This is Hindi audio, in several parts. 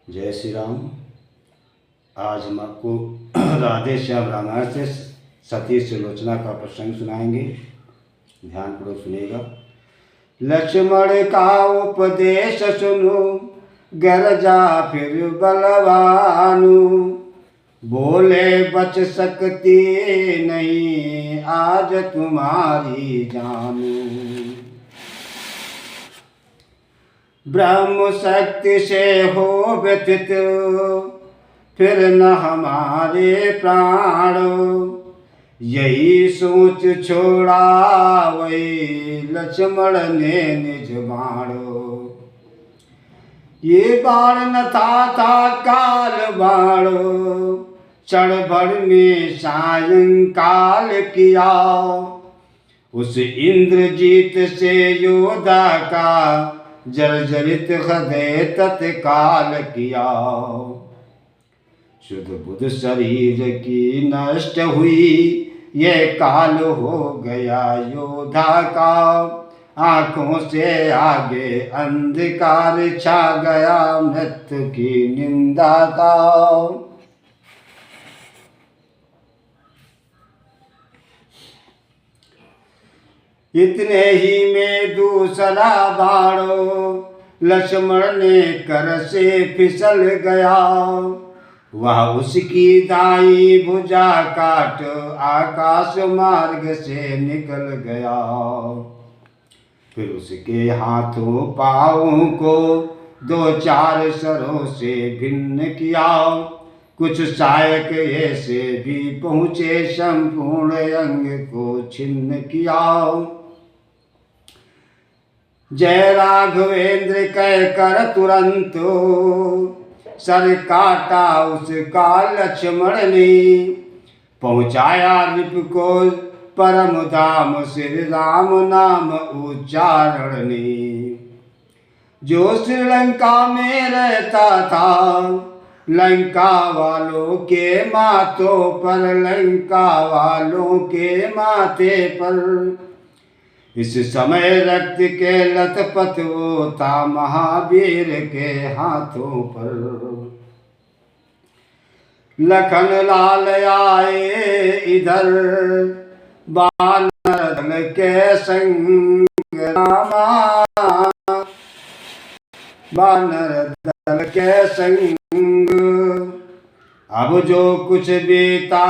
जय श्री राम। आज हम आपको राधे श्याम रामायण से सती सुलोचना का प्रसंग सुनाएंगे। ध्यानपूर्वक सुनिएगा। लक्ष्मण का उपदेश सुनो, गरजा फिर बलवानु, बोले बच सकती नहीं आज तुम्हारी जानू। ब्रह्म शक्ति से हो व्यथित फिर न हमारे प्राण, यही सोच छोड़ा वही लक्ष्मण ने निज बाण। ये बाण न था काल बाण, क्षण भर में सायंकाल किया, उस इंद्रजीत से योद्धा का जर्जरित हृदय तत्काल किया। शुद्ध बुद्ध शरीर की नष्ट हुई, ये काल हो गया योद्धा का, आंखों से आगे अंधकार छा गया मृत्यु की निंदा का। इतने ही में दूसरा बाण लक्ष्मण ने कर से फिसल गया, वह उसकी दाई भुजा काट आकाश मार्ग से निकल गया। फिर उसके हाथों पाँवों को दो चार सरों से भिन्न किया, कुछ सहायक ऐसे भी पहुँचे संपूर्ण अंग को छिन्न किया। जय राघवेंद्र कह कर तुरंत सर काटा उसका लक्ष्मण ने, पहुँचाया नृप को परम धाम श्री राम नाम उच्चारण ने। जो श्रीलंका में रहता था लंका वालों के माथों पर, लंका वालों के माथे पर इस समय रक्त के लथपथ वो था महावीर के हाथों पर। लखन लाल आए इधर बानर दल के संग रामा, बानर दल के संग। अब जो कुछ बीता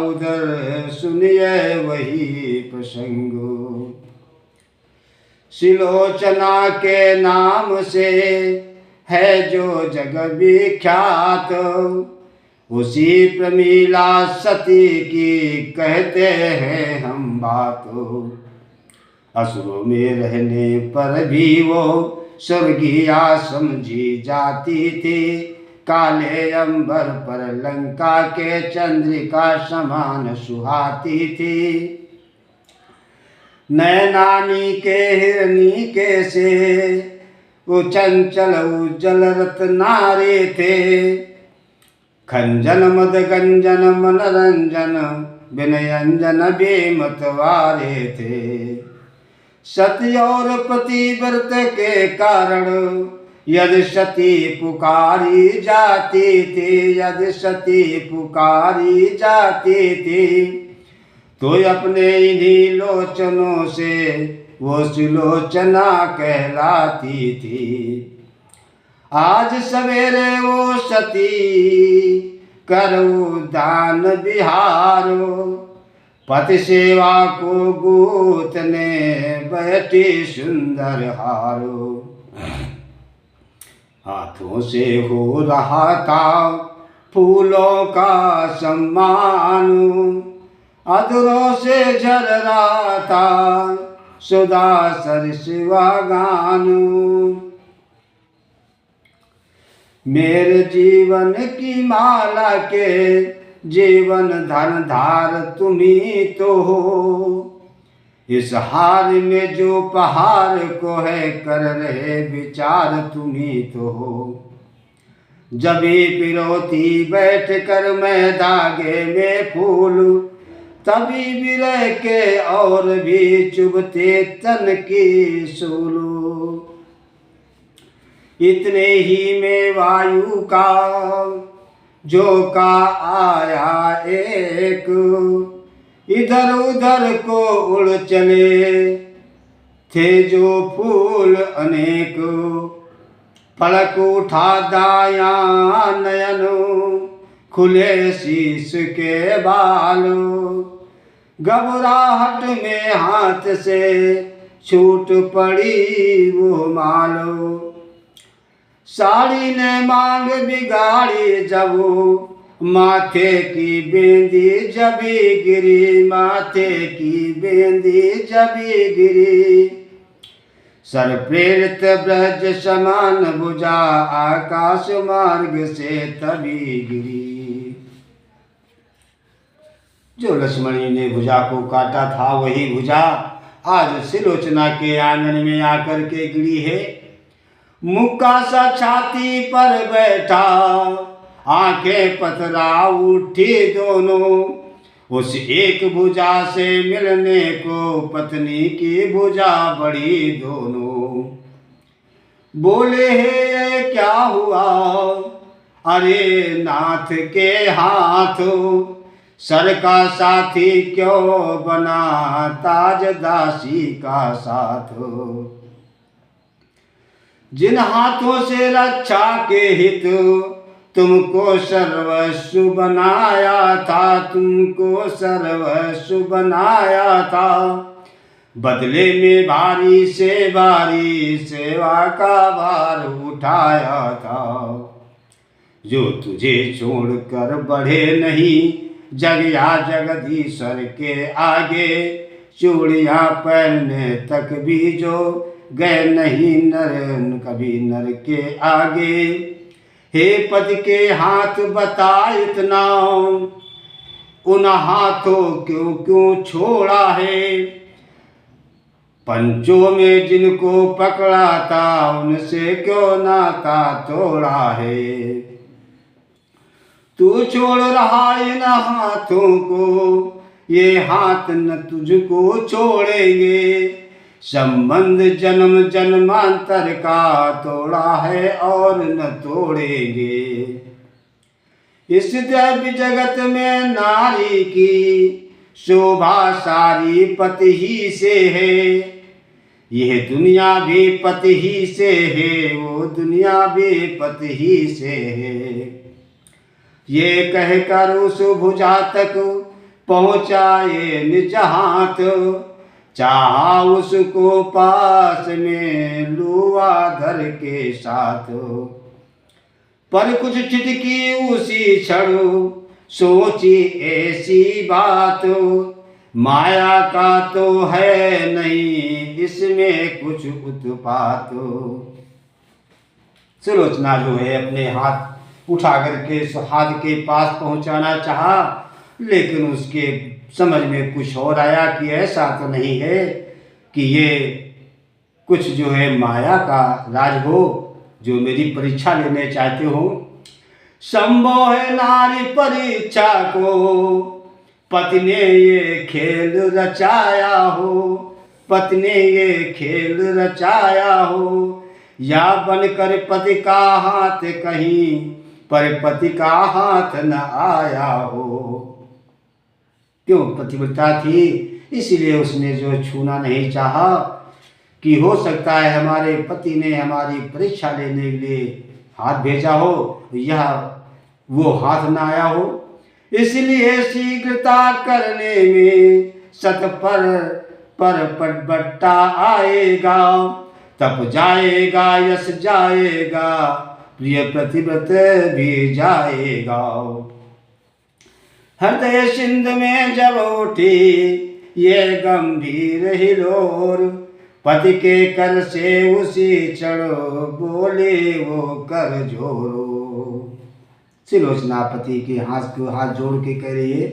उधर सुनिए वही प्रसंग। सुलोचना के नाम से है जो जग विख्यात, उसी प्रमीला सती की कहते हैं हम बात। असुरों में रहने पर भी वो स्वर्गीया समझी जाती थी, काले अंबर पर लंका के चंद्रिका समान सुहाती थी। नैनानी के हिरनी के से वो चंचल उज्जल रत्नारे थे, खंजन मद गंजन मनरंजन विनयंजन बेमतवारे थे। सती और पतिव्रत के कारण यदि सती पुकारी जाती थी, यदि सती पुकारी जाती थी, तो अपने इन्हीं लोचनों से वो सुलोचना कहलाती थी। आज सवेरे वो सती करो दान बिहारो, पति सेवा को गूथने बैठी सुंदर हारो। हाथों से हो रहा था फूलों का सम्मान, अधरों से झर रहा था सुधा सरसिवा गानू। मेरे जीवन की माला के जीवन धन धार तुम्ही तो हो, इस हार में जो पहाड़ को है कर रहे विचार तुम्ही तो हो। जभी पिरोती बैठ कर मैं धागे में फूल, तभी विरह के और भी चुभते तन की सूलू। इतने ही में वायु का झोंका आया एक, इधर उधर को उड़ चले थे जो फूल अनेक। पलक उठा दायां नयन, खुले शीश के बाल, घबराहट में हाथ से छूट पड़ी वो मालो। साड़ी ने मांग बिगाड़ी जब माथे की बेंदी जबी गिरी, माथे की बेंदी जबी गिरी। सर प्रेरित ब्रज समान भुजा आकाश मार्ग से तभी गिरी। जो लक्ष्मणी ने भुजा को काटा था वही भुजा आज सिलोचना के आंगन में आकर के गिरी है। मुक्का सा छाती पर बैठा, आंखें पथरा उठी दोनों, उस एक भुजा से मिलने को पत्नी की भुजा बढ़ी दोनों। बोले हे ये क्या हुआ, अरे नाथ के हाथ, सर का साथी क्यों बना ताज दासी का साथ। जिन हाथों से रक्षा के हित तुमको सर्वस्व बनाया था, तुमको सर्वस्व बनाया था, बदले में भारी से भारी सेवा का भार उठाया था। जो तुझे छोड़कर बढ़े नहीं जग या जगदीश्वर के आगे, चूड़ियाँ पहनने तक भी जो गए नहीं नर कभी नर के आगे। हे पद के हाथ बता इतना, उन हाथों क्यों क्यों छोड़ा है। पंचों में जिनको पकड़ा था उनसे क्यों नाता तोड़ा है। तू छोड़ रहा इन हाथों को, ये हाथ न तुझको छोड़ेंगे। संबंध जन्म जन्मांतर का तोड़ा है और न तोड़ेंगे। इस दैव जगत में नारी की शोभा सारी पति ही से है। यह दुनिया भी पति ही से है, वो दुनिया भी पति ही से है। ये कहकर उस भुजा तक पहुँचाए निज हाथ, चाहा उसको पास में लुआ धर के साथ। पर कुछ छिटकी उसी क्षण सोची ऐसी बात, माया का तो है नहीं इसमें कुछ उत्पात। सुलोचना जो है अपने हाथ उठा करके सुहाग के पास पहुंचाना चाहा, लेकिन उसके समझ में कुछ और आया कि ऐसा तो नहीं है कि ये कुछ जो है माया का राज हो जो मेरी परीक्षा लेने चाहते हो। संभव है नारी परीक्षा को पति ने ये खेल रचाया हो, पति ने ये खेल रचाया हो। या बनकर पति का हाथ कहीं पर पति का हाथ न आया हो। क्यों पतिव्रता थी इसलिए उसने जो छूना नहीं चाहा कि हो सकता है हमारे पति ने हमारी परीक्षा लेने के लिए हाथ भेजा हो, यह वो हाथ न आया हो। इसलिए शीघ्रता करने में सत पर पटबट्टा आएगा, तप जाएगा यश जाएगा, प्रिय प्रतिव्रत भी जाएगा। हृदय सिंध में जब उठी ये गंभीर हिलोर, पति के कर से उसी चढ़ो बोले वो कर जोरो। सुलोचना पति के हाथ जोड़ के कह रही है,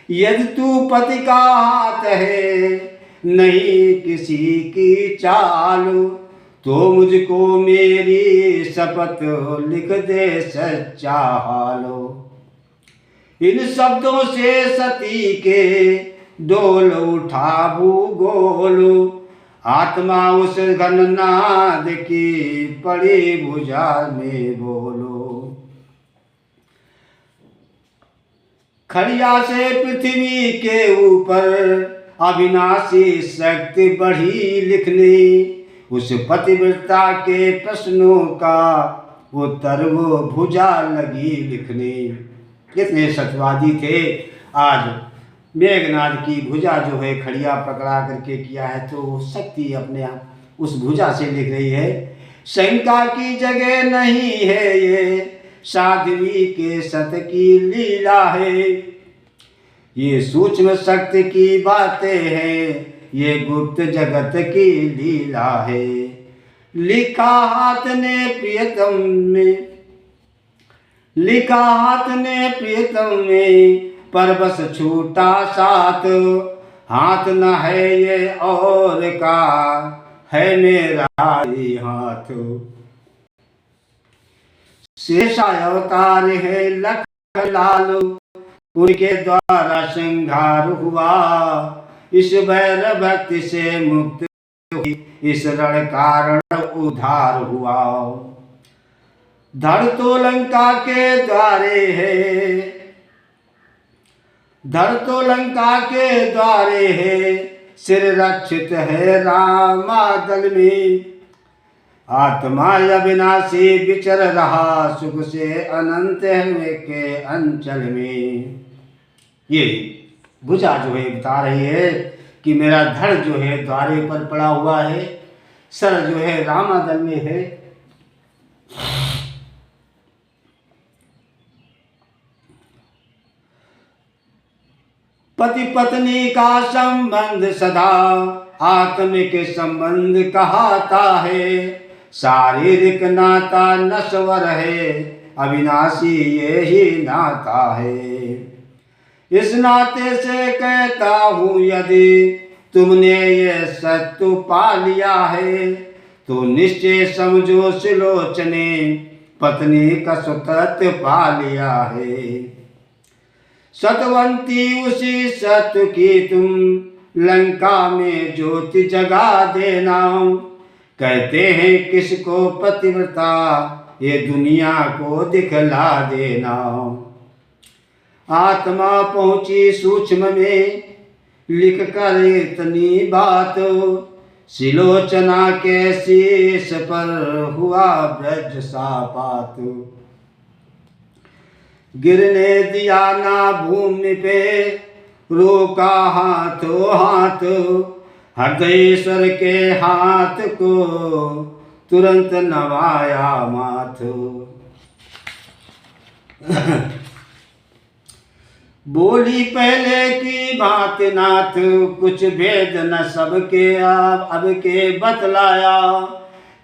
यदि तू पति का हाथ है नहीं किसी की चाल, तो मुझको मेरी शपथ लिख दे सच्चा हालो। इन शब्दों से सती के डोल उठा भूगोल, आत्मा उस घननाद की पड़ी भुजा में बोलो। खड़िया से पृथ्वी के ऊपर अविनाशी शक्ति बढ़ी लिखने, उस पतिव्रता के प्रश्नों का उत्तर वो भुजा लगी लिखने। कितने सत्यवादी थे, आज मेघनाद की भुजा जो है खड़िया पकड़ा करके किया है, तो वो शक्ति अपने आप उस भुजा से लिख रही है। शंका की जगह नहीं है ये, साध्वी के सत की लीला है। ये सूक्ष्म शक्ति की बातें हैं, ये गुप्त जगत की लीला है। लिखा हाथ ने प्रियतम में, लिखा हाथ ने प्रियतम में, पर बस छूटा साथ। हाथ न है ये और का, है मेरा ही हाथ। शेषा अवतार है लखन लाल, उनके द्वारा श्रृंगार हुआ। इस वैर भक्ति से मुक्त हुई, इस रण कारण उद्धार हुआ। धड़ तो लंका के द्वारे है, धड़ तो लंका के द्वारे है, सिर रक्षित है रामादल में। आत्मा अविनाशी विचर रहा, सुख से अनंत के अंचल में। ये भुजा जो है बता रही है कि मेरा धड़ जो है द्वारे पर पड़ा हुआ है, सर जो है रामादल में है। पति पत्नी का संबंध सदा आत्मिक संबंध कहाता है। शारीरिक नाता नश्वर है, अविनाशी ये ही नाता है। इस नाते से कहता हूँ, यदि तुमने ये सत्य पा लिया है, तो निश्चय समझो सुलोचने, पत्नी का सुतत्व पा लिया है। सतवंती उसी सत्य की तुम लंका में ज्योति जगा देना। कहते हैं किसको पतिव्रता, ये दुनिया को दिखला देना। आत्मा पहुंची सूक्ष्म में, लिख कर इतनी बात। सिलोचना के शीश पर हुआ ब्रज सापात। गिरने दिया ना भूमि पे, रोका हाथों हाथ। हृदयेश्वर के हाथ को तुरंत नवाया माथ। बोली पहले की बात नाथ, कुछ भेद न सबके अब के बतलाया।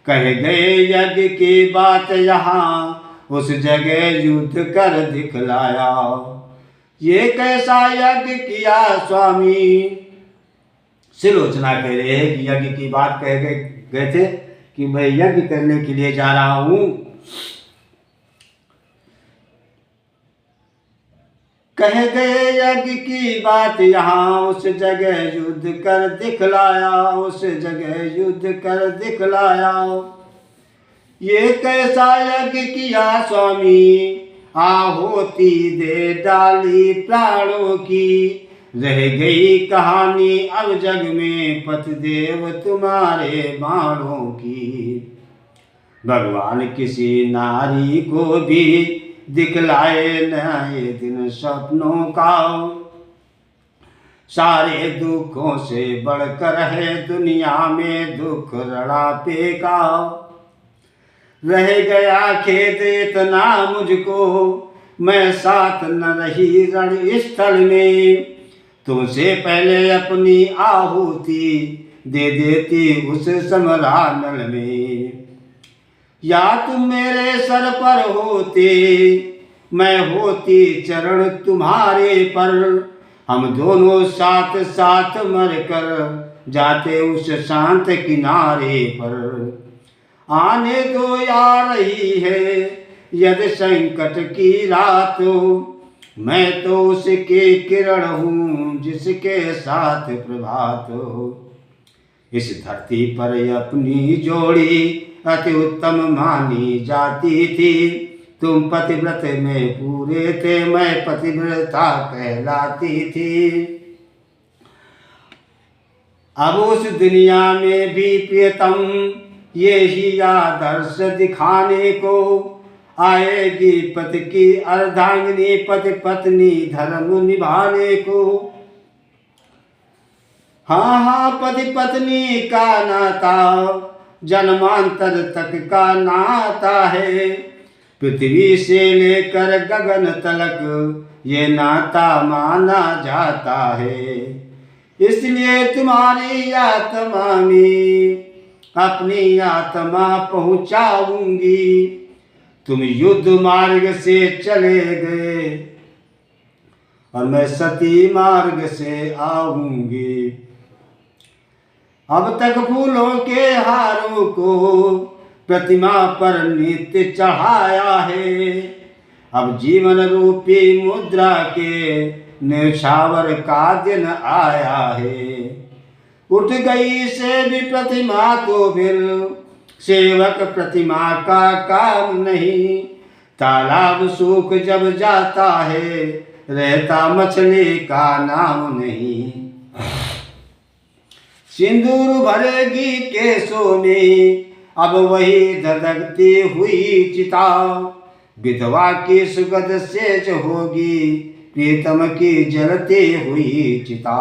कह गए यज्ञ की बात यहाँ, उस जगह युद्ध कर दिखलाया। ये कैसा यज्ञ किया स्वामी, सिलोचना कह रहे हैं कि यज्ञ की बात कह गए थे कि मैं यज्ञ करने के लिए जा रहा हूं। कह गए यज्ञ की बात यहाँ, उस जगह युद्ध कर दिखलाया, उस जगह युद्ध कर दिखलाया। ये कैसा यज्ञ किया स्वामी, आहुति दे डाली प्राणों की। रह गई कहानी अब जग में, पतिदेव तुम्हारे बाणों की। भगवान किसी नारी को भी दिखलाए नए दिन सपनों का। सारे दुखों से बढ़कर है दुनिया में दुख रड़ापे का। रह गया खेद इतना मुझको, मैं साथ न रही रण स्थल में। तुमसे पहले अपनी आहुति दे देती उस समरानल में। या तुम मेरे सर पर होते, मैं होती चरण तुम्हारे पर। हम दोनों साथ साथ मर कर जाते उस शांत किनारे पर। आने दो आ रही है यदि संकट की रात, मैं तो उसके किरण हूँ जिसके साथ प्रभात। इस धरती पर अपनी जोड़ी अति उत्तम मानी जाती थी। तुम पतिव्रत में पूरे थे, मैं पतिव्रता कहलाती थी। अब उस दुनिया में भी प्रियतम ये ही आदर्श दिखाने को आएगी पति की अर्धांगिनी, पति पत्नी धर्म निभाने को। हाँ हाँ, पति पत्नी का नाता जन्मांतर तक का नाता है। पृथ्वी से लेकर गगन तलक ये नाता माना जाता है। इसलिए तुम्हारी आत्मा में अपनी आत्मा पहुंचाऊंगी। तुम युद्ध मार्ग से चले गए और मैं सती मार्ग से आऊंगी। अब तक फूलों के हारों को प्रतिमा पर नित्य चढ़ाया है। अब जीवन रूपी मुद्रा के न्यौछावर का दिन आया है। उठ गई से भी प्रतिमा तो फिर सेवक प्रतिमा का काम नहीं। तालाब सूख जब जाता है, रहता मछली का नाम नहीं। सिंदूर भरेगी केसों में अब वही धधकती हुई चिता। विधवा की सुगंध सेज होगी प्रीतम की जलती हुई चिता।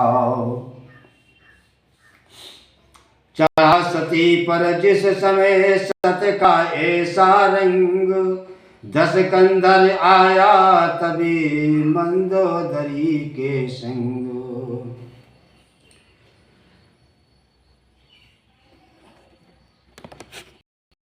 चढ़ा सती पर जिस समय सत का ऐसा रंग, 10 कंधर आया तभी मंदोदरी के संग।